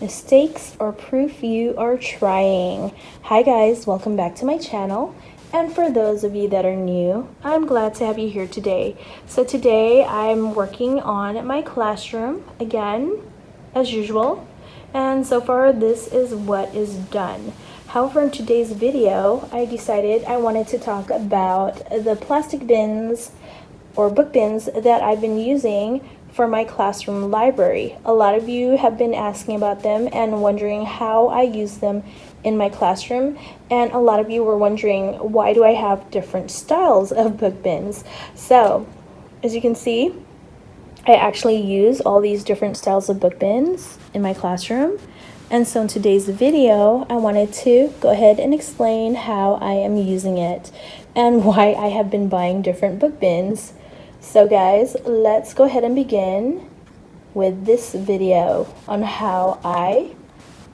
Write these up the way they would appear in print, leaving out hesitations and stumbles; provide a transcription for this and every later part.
mistakes or proof you are trying. Hi guys, welcome back to my channel. And for those of you that are new, I'm glad to have you here today. So today I'm working on my classroom again, as usual. And so far this is what is done. However, in today's video, I decided I wanted to talk about the plastic bins or book bins that I've been using for my classroom library. A lot of you have been asking about them and wondering how I use them in my classroom, and a lot of you were wondering, why do I have different styles of book bins? So as you can see, I actually use all these different styles of book bins in my classroom. And so in today's video, I wanted to go ahead and explain how I am using it and why I have been buying different book bins. So guys, let's go ahead and begin with this video on how I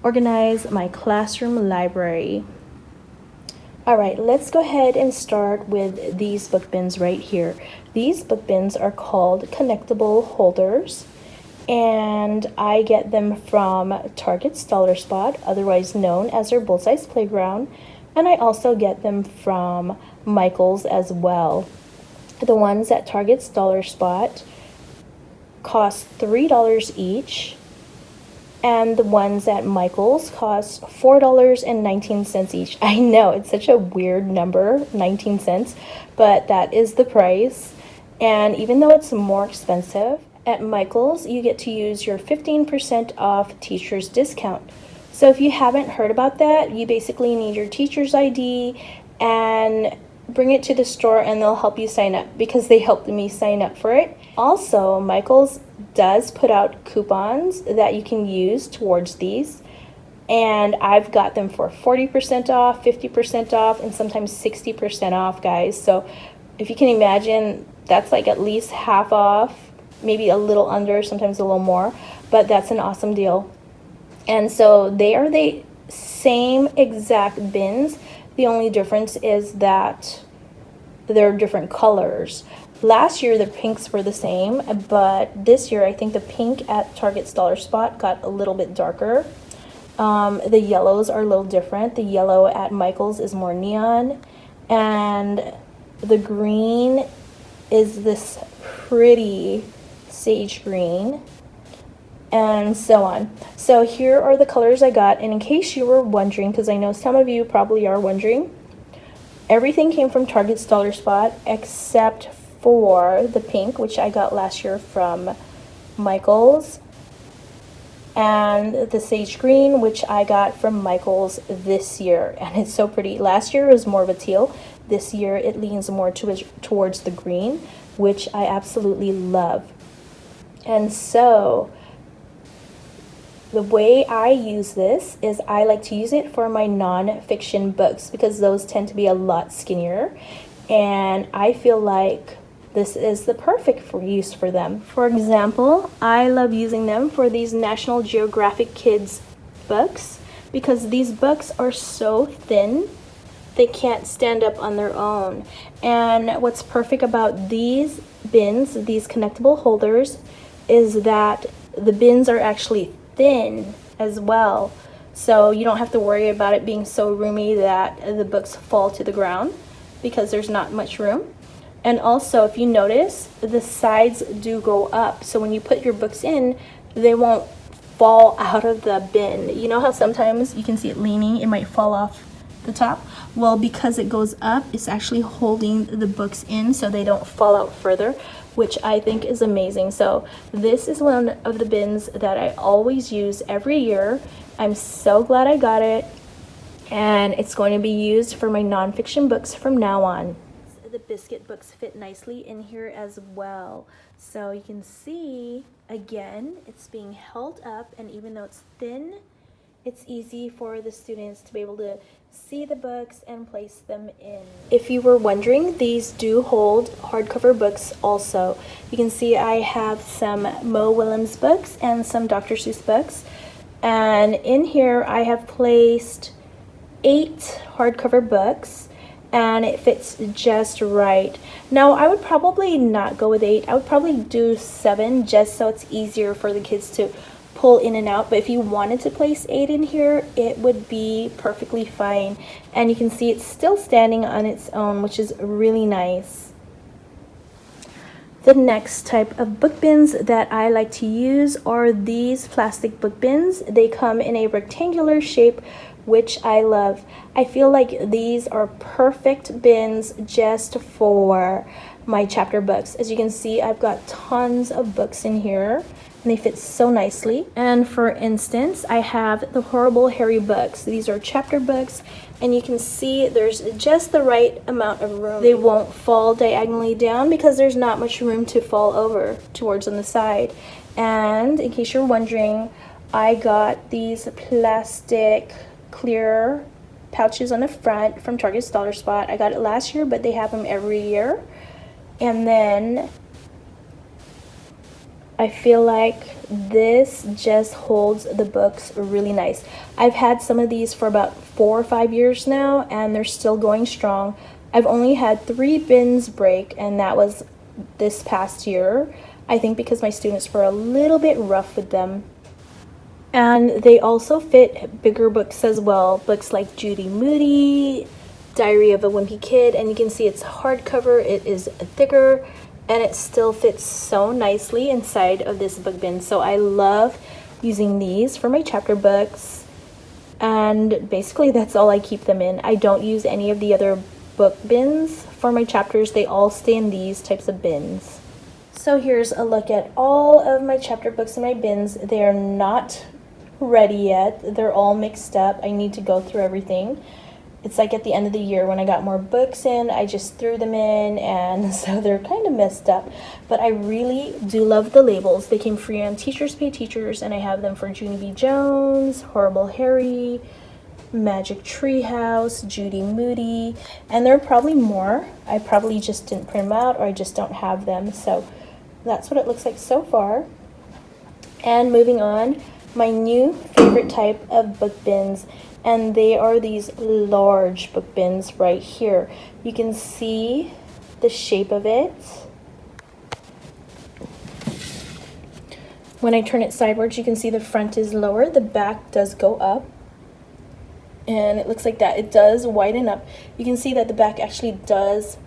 organize my classroom library. All right, let's go ahead and start with these book bins right here. These book bins are called Connectable holders, and I get them from Target's Dollar Spot, otherwise known as their Bullseye's Playground, and I also get them from Michael's as well. The ones at Target's Dollar Spot cost $3 each, and the ones at Michael's cost $4.19 each. I know, it's such a weird number, 19 cents, but that is the price. And even though it's more expensive, at Michael's you get to use your 15% off teacher's discount. So if you haven't heard about that, you basically need your teacher's ID and bring it to the store and they'll help you sign up, because they helped me sign up for it. Also, Michael's does put out coupons that you can use towards these, and I've got them for 40% off, 50% off, and sometimes 60% off, guys. So if you can imagine, that's like at least half off, maybe a little under, sometimes a little more, but that's an awesome deal. And so they are the same exact bins. The only difference is that they're different colors. Last year the pinks were the same, but this year I think the pink at Target's Dollar Spot got a little bit darker. The yellows are a little different. The yellow at Michael's is more neon, and the green is this pretty sage green, and so on. So here are the colors I got, and in case you were wondering, because I know some of you probably are wondering, everything came from Target's Dollar Spot except for the pink, which I got last year from Michael's, and the sage green, which I got from Michael's this year, and it's so pretty. Last year it was more of a teal. This year it leans more towards the green, which I absolutely love. And so the way I use this is I like to use it for my non-fiction books, because those tend to be a lot skinnier, and I feel like this is the perfect use for them. For example, I love using them for these National Geographic Kids books, because these books are so thin they can't stand up on their own. And what's perfect about these bins, these connectable holders, is that the bins are actually thin as well, so you don't have to worry about it being so roomy that the books fall to the ground, because there's not much room. And also, if you notice, the sides do go up, so when you put your books in, they won't fall out of the bin. You know how sometimes you can see it leaning, it might fall off the top? Well, because it goes up, it's actually holding the books in so they don't fall out further, which I think is amazing. So this is one of the bins that I always use every year. I'm so glad I got it, and it's going to be used for my nonfiction books from now on. The biscuit books fit nicely in here as well. So you can see, again, it's being held up, and even though it's thin, it's easy for the students to be able to see the books and place them in. If you were wondering, these do hold hardcover books also. You can see I have some Mo Willems books and some Dr. Seuss books, and in here I have placed 8 hardcover books, and it fits just right. Now, I would probably not go with 8. I would probably do 7, just so it's easier for the kids to pull in and out, but if you wanted to place 8 in here, it would be perfectly fine. And you can see it's still standing on its own, which is really nice. The next type of book bins that I like to use are these plastic book bins. They come in a rectangular shape, which I love. I feel like these are perfect bins just for my chapter books. As you can see, I've got tons of books in here and they fit so nicely. And for instance, I have the Horrible Harry books. These are chapter books, and you can see there's just the right amount of room. They won't fall diagonally down because there's not much room to fall over towards on the side. And in case you're wondering, I got these plastic clear pouches on the front from Target's Dollar Spot. I got it last year, but they have them every year. And then I feel like this just holds the books really nice. I've had some of these for about 4 or 5 years now, and they're still going strong. I've only had 3 bins break, and that was this past year. I think because my students were a little bit rough with them. And they also fit bigger books as well. Books like Judy Moody, Diary of a Wimpy Kid, and you can see it's hardcover. It is thicker, and it still fits so nicely inside of this book bin. So I love using these for my chapter books, and basically that's all I keep them in. I don't use any of the other book bins for my chapters. They all stay in these types of bins. So here's a look at all of my chapter books in my bins. They are not ready yet. They're all mixed up. I need to go through everything. It's like at the end of the year when I got more books in, I just threw them in, and so they're kind of messed up. But I really do love the labels. They came free on Teachers Pay Teachers, and I have them for Junie B. Jones, Horrible Harry, Magic Treehouse, Judy Moody, and there are probably more. I probably just didn't print them out, or I just don't have them. So that's what it looks like so far. And moving on, my new favorite type of book bins, and they are these large book bins right here. You can see the shape of it. When I turn it sideways, you can see the front is lower, the back does go up, and it looks like that. It does widen up. You can see that the back actually does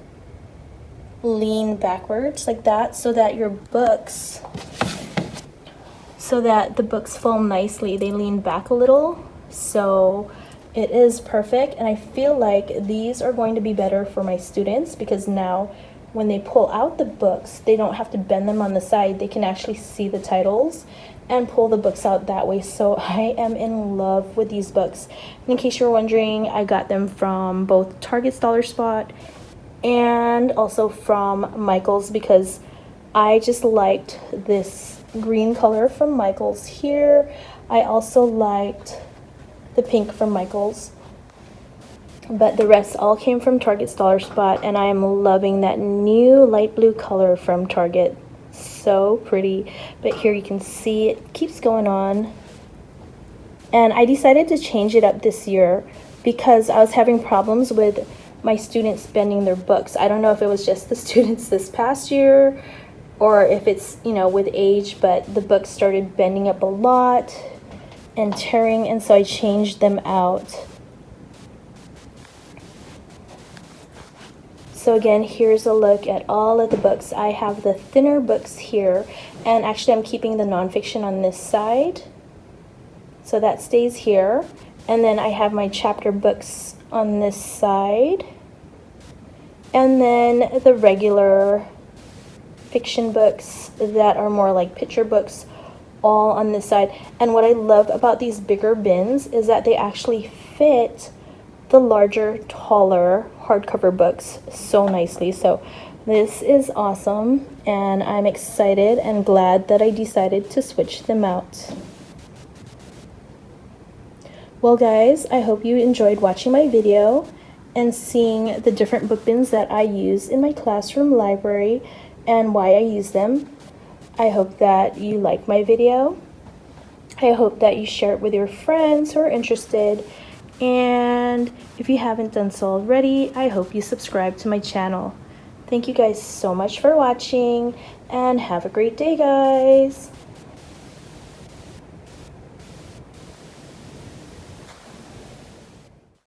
lean backwards like that, so that your books, so that the books fall nicely. They lean back a little, so it is perfect. And I feel like these are going to be better for my students because now when they pull out the books, they don't have to bend them on the side. They can actually see the titles and pull the books out that way. So I am in love with these books. And in case you're wondering, I got them from both Target's Dollar Spot and also from Michael's because I just liked this green color from Michael's here. I also liked the pink from Michael's, but the rest all came from Target's Dollar Spot, and I am loving that new light blue color from Target. So pretty. But here you can see it keeps going on, and I decided to change it up this year because I was having problems with my students bending their books. I don't know if it was just the students this past year or if it's, you know, with age, but the books started bending up a lot and tearing, and so I changed them out. So again, here's a look at all of the books. I have the thinner books here, and actually I'm keeping the nonfiction on this side, so that stays here. And then I have my chapter books on this side, and then the regular fiction books that are more like picture books all on this side. And what I love about these bigger bins is that they actually fit the larger, taller hardcover books so nicely. So this is awesome, and I'm excited and glad that I decided to switch them out. Well guys, I hope you enjoyed watching my video and seeing the different book bins that I use in my classroom library and why I use them. I hope that you like my video. I hope that you share it with your friends who are interested. And if you haven't done so already, I hope you subscribe to my channel. Thank you guys so much for watching, and have a great day, guys.